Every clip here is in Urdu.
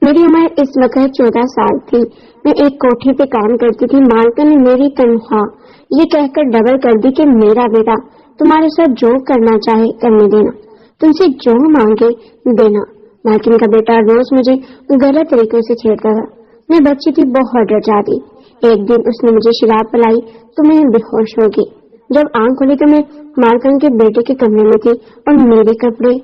میری عمر اس وقت 14 سال تھی. میں ایک کوٹھی پہ کام کرتی تھی. مالکن نے میری تنخواہ یہ کہہ کر ڈبل کر دی کہ میرا بیٹا تمہارے ساتھ جو کرنا چاہے کرنے دینا, تم سے جو مانگے دینا. مالکن کا بیٹا روز مجھے غلط طریقے سے چھیڑتا تھا. میں بچی تھی, بہت ڈر جاتی. ایک دن اس نے مجھے شراب پلائی تو میں بے ہوش ہو گئی. جب آنکھ کھلی تو میں مالکن کے بیٹے کے کمرے میں تھی اور میرے کپڑے.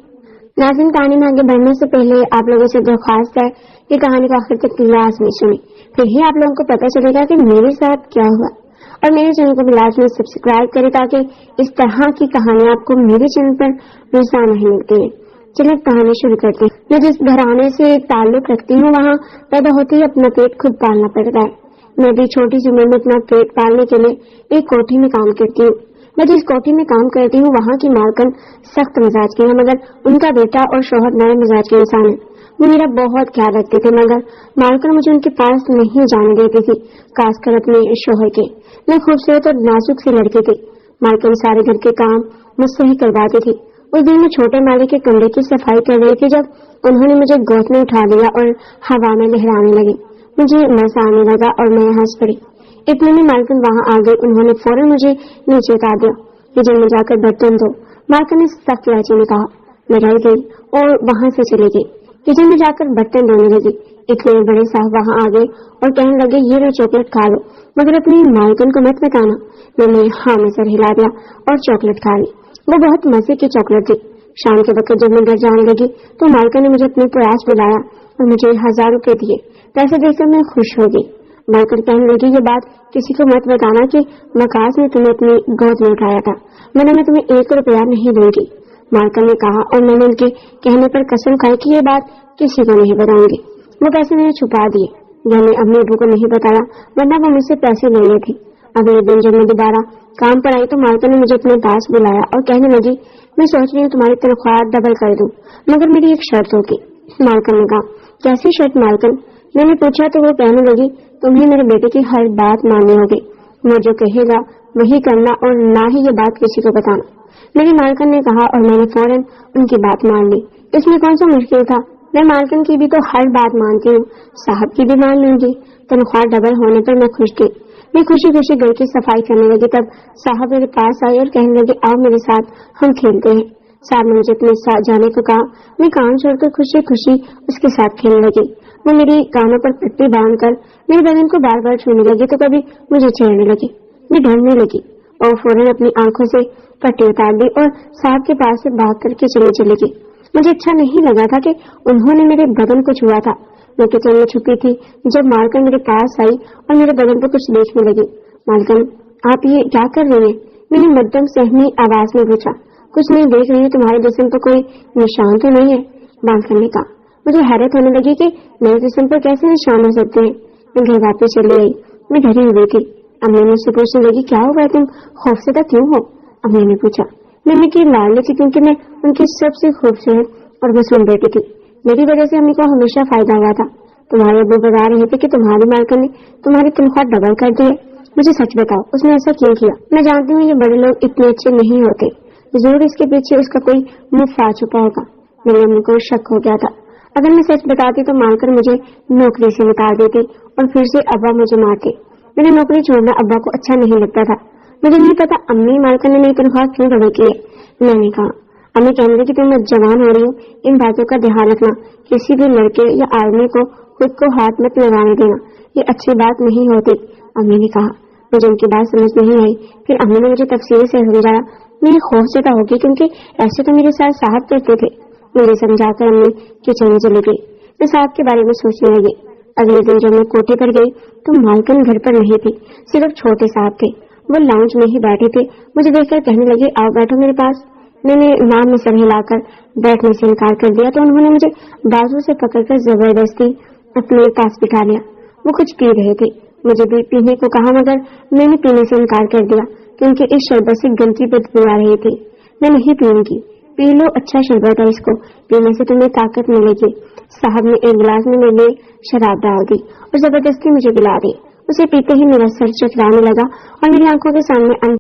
ناظرین, کہانی میں آگے بڑھنے سے پہلے آپ لوگوں سے درخواست ہے کہ کہانی کو آخر تک لازمی سنیں, پھر ہی آپ لوگوں کو پتہ چلے گا کہ میرے ساتھ کیا ہوا. اور میرے چینل کو بھی لازمی سبسکرائب کریں تاکہ اس طرح کی کہانیاں آپ کو میرے چینل پر روزانہ ہی ملتی ہیں. چلیں کہانی شروع کرتے ہیں. میں جس گھرانے سے تعلق رکھتی ہوں وہاں پیدا ہوتے ہی اپنا پیٹ خود پالنا پڑتا ہے. میں بھی چھوٹی سی عمر میں اپنا پیٹ پالنے کے لیے ایک کوٹھی میں کام کرتی ہوں. میں جس کوٹھی میں کام کرتی ہوں وہاں کی مالکن سخت مزاج کی ہے, مگر ان کا بیٹا اور شوہر نرم مزاج کے انسان ہیں. وہ میرا بہت خیال رکھتے تھے, مگر مالکن مجھے ان کے پاس نہیں جانے دیتی تھی, خاص کر اپنے شوہر کے. میں خوبصورت اور نازک سی لڑکی تھی. مالکن سارے گھر کے کام مجھ سے ہی کرواتی تھی. اس دن میں چھوٹے مالے کے کمرے کی صفائی کر رہی تھی جب انہوں نے مجھے گود میں اٹھا لیا اور ہوا میں لہرانے لگے. مجھے مزہ آنے لگا اور میں ہنس پڑی. اتنے میں مالکن وہاں آ گئی. انہوں نے فوراً مجھے نیچے اتار دیا. کچن میں جا کر برتن دھو, مالکن نے سخت لہجے میں کہا. میں ڈر گئی اور وہاں سے چلی گئی. کچن میں جا کر برتن دھونے لگی. اتنے بڑے صاحب وہاں آ گئے اور کہنے لگے یہ لو چاکلیٹ کھا لو, مگر اپنی مالکن کو مت بتانا. میں نے ہاں میں سر ہلا دیا اور چاکلیٹ کھا لی. وہ بہت مزے کی چاکلیٹ تھی. شام کے وقت جب میں گھر جانے لگی تو مالکن نے مجھے اپنے پاس بلایا اور مجھے 1000 روپے دیے. پیسے دے کر میں خوش ہو گئی. مالکن کہنے لگی یہ بات کسی کو مت بتانا کہ مکاس نے تمہیں اپنی گود میں اٹھایا تھا, میں تمہیں 1 روپیہ نہیں دوں گی. مالکن نے کہا اور میں نے ان کے کہنے پر قسم کھائی کہ یہ بات کسی کو نہیں بتاؤں گی. وہ پیسے میں نے چھپا دیے. میں نے اپنے ابو کو نہیں بتایا ورنہ وہ مجھ سے پیسے لے لیے تھے. اگلے دن جب میں دوبارہ کام پر آئی تو مالکن نے مجھے اپنے پاس بلایا اور کہنے لگی میں سوچ رہی ہوں تمہاری تنخواہ ڈبل کر دوں, مگر میری ایک شرط ہوگی. مالکن نے کہا کیسی شرط مالکن؟ میں نے پوچھا تو وہ کہنے لگی تمہیں میرے بیٹے کی ہر بات ماننی ہوگی. وہ جو کہے گا وہی کرنا اور نہ ہی یہ بات کسی کو بتانا. میری مالکن نے کہا اور میں نے فوراً ان کی بات مان لی. اس میں کون سا مشکل تھا؟ میں مالکن کی بھی تو ہر بات مانتی ہوں, صاحب کی بھی مان لوں گی. تنخواہ ڈبل ہونے پر میں خوش تھی. میں خوشی خوشی گھر کی صفائی کرنے لگی. تب صاحب میرے پاس آئے اور کہنے لگے آؤ میرے ساتھ ہم کھیلتے ہیں. صاحب نے مجھے اپنے ساتھ جانے کو کہا. میں کام چھوڑ کر خوشی خوشی اس کے ساتھ کھیلنے لگی. وہ میری کانوں پر پٹی باندھ کر میرے بدن کو بار بار چھونے لگی تو کبھی مجھے چھیڑنے لگی. میں ڈرنے لگی اور فوراً اپنی آنکھوں سے پٹی اتار دی اور صاحب کے پاس سے بھاگ کر کے چلی گئی. مجھے اچھا نہیں لگا تھا کہ انہوں نے میرے بدن کو چھوا تھا. میں کچن میں چھپی تھی جب مالکن میرے پاس آئی اور میرے بدن پر کچھ دیکھنے لگی. مالکن آپ یہ کیا کر رہی ہیں؟ میں نے مدھم سہمی آواز میں پوچھا. کچھ نہیں دیکھ رہی ہوں, تمہارے جسم پر کوئی نشان تو نہیں ہے؟ مالکن نے کہا. مجھے حیرت ہونے لگی کہ میرے جسم پر کیسے نشان ہو سکتے ہیں. میں گھر واپس چلی آئی. میں ڈری ہوئی تھی. امی مجھ سے پوچھنے لگی کیا ہوا تم خوفزدہ کیوں ہو؟ امی نے پوچھا. میں امی کی لاڈلی تھی کیونکہ میں ان کی سب سے خوبصورت اور مسلم بیٹی تھی. میری وجہ سے امی کو ہمیشہ فائدہ ہوا تھا. تمہارے ابو بتا رہے تھے کہ تمہاری مالکن نے تمہاری تنخواہ ڈبل کر دی ہے. مجھے سچ بتاؤ اس نے ایسا کیوں کیا؟ میں جانتی ہوں یہ بڑے لوگ اتنے اچھے نہیں ہوتے, ضرور اس کے پیچھے اس کا کوئی مفاد چھپا ہوگا. میری امی کو شک ہو گیا تھا. اگر میں سچ بتاتی تو مالکن مجھے نوکری سے نکال دیتی اور پھر سے ابا مجھے مارتے. میری نوکری چھوڑنا ابا کو اچھا نہیں لگتا تھا. مجھے نہیں پتا امی مالکن نے میری تنخواہ کیوں ڈبل کی ہے. میں نے کہا امی کہنے لگی کہ تم جوان ہو رہی ہو, ان باتوں کا دھیان رکھنا. کسی بھی لڑکے یا آدمی کو خود کو ہاتھ مت لگانے دینا, یہ اچھی بات نہیں ہوتی. امی نے کہا. مجھے ان کی بات سمجھ نہیں آئی. پھر امی نے مجھے تفصیل سے سمجھایا. میری خوفزدہ ہوگی کیونکہ ایسے تو میرے ساتھ صاحب کرتے تھے. مجھے سمجھا کر امی کچن میں چلی گئی. میں صاحب کے بارے میں سوچنے لگی. اگلے دن جب میں کوٹھی پر گئی تو مالکن گھر پر نہیں تھی, صرف چھوٹے صاحب تھے. وہ لاؤنج میں ہی بیٹھے تھے. مجھے دیکھ کر کہنے لگے آؤ بیٹھو میرے پاس. میں نے نام میں سر ہلا کر بیٹھنے سے انکار کر دیا تو انہوں نے مجھے بازو سے پکڑ کر زبردستی اپنے پاس بٹھا لیا. وہ کچھ پی رہے تھے. مجھے بھی پینے کو کہا مگر میں نے پینے سے انکار کر دیا کیونکہ اس شربت سے گندی بدبو آ رہی تھی. میں نہیں پیوں گی. پی لو, اچھا شربت ہے, اس کو پینے سے تمہیں طاقت ملے گی. صاحب نے ایک گلاس میں میرے لیے شراب ڈال دی اور زبردستی مجھے پلا دی. اسے پیتے ہی میرا سر چکرانے لگا اور میری آنکھوں کے سامنے